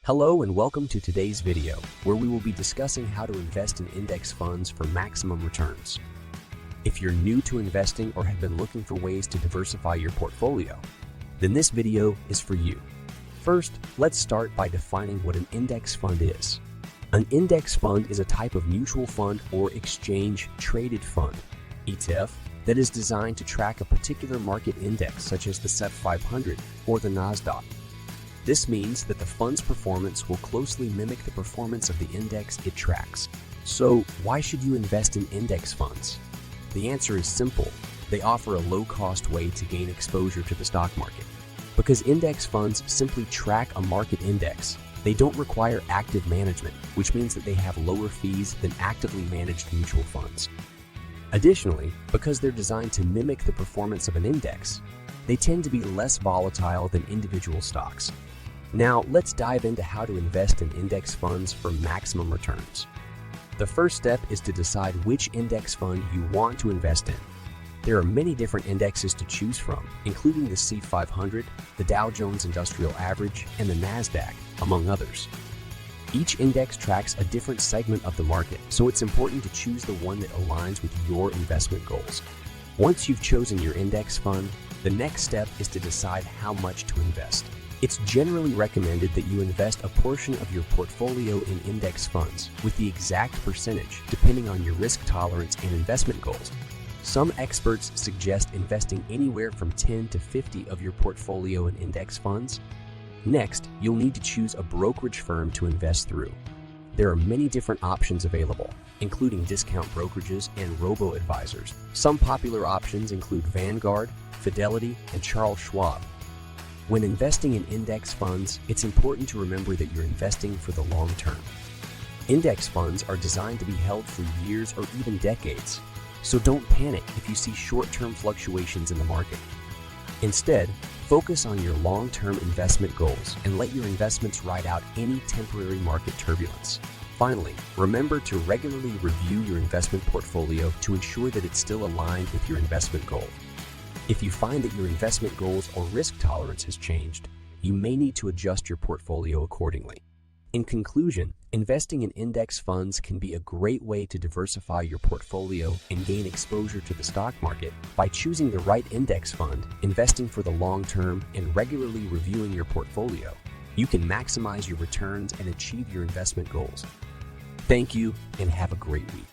Hello and welcome to today's video, where we will be discussing how to invest in index funds for maximum returns. If you're new to investing or have been looking for ways to diversify your portfolio, then this video is for you. First, let's start by defining what an index fund is. An index fund is a type of mutual fund or exchange-traded fund, ETF, that is designed to track a particular market index such as the SEP 500 or the Nasdaq. This means that the fund's performance will closely mimic the performance of the index it tracks. So, why should you invest in index funds? The answer is simple. They offer a low-cost way to gain exposure to the stock market. Because index funds simply track a market index, they don't require active management, which means that they have lower fees than actively managed mutual funds. Additionally, because they're designed to mimic the performance of an index, they tend to be less volatile than individual stocks. Now, let's dive into how to invest in index funds for maximum returns. The first step is to decide which index fund you want to invest in. There are many different indexes to choose from, including the SEP 500, the Dow Jones Industrial Average, and the Nasdaq, among others. Each index tracks a different segment of the market, so it's important to choose the one that aligns with your investment goals. Once you've chosen your index fund, the next step is to decide how much to invest. It's generally recommended that you invest a portion of your portfolio in index funds, with the exact percentage depending on your risk tolerance and investment goals. Some experts suggest investing anywhere from 10 to 50 of your portfolio in index funds. Next, you'll need to choose a brokerage firm to invest through. There are many different options available, including discount brokerages and robo-advisors. Some popular options include Vanguard, Fidelity, and Charles Schwab. When investing in index funds, it's important to remember that you're investing for the long term. Index funds are designed to be held for years or even decades, so don't panic if you see short-term fluctuations in the market. Instead, focus on your long-term investment goals and let your investments ride out any temporary market turbulence. Finally, remember to regularly review your investment portfolio to ensure that it's still aligned with your investment goal. If you find that your investment goals or risk tolerance has changed, you may need to adjust your portfolio accordingly. In conclusion, investing in index funds can be a great way to diversify your portfolio and gain exposure to the stock market by choosing the right index fund, investing for the long term, and regularly reviewing your portfolio. You can maximize your returns and achieve your investment goals. Thank you, and have a great week.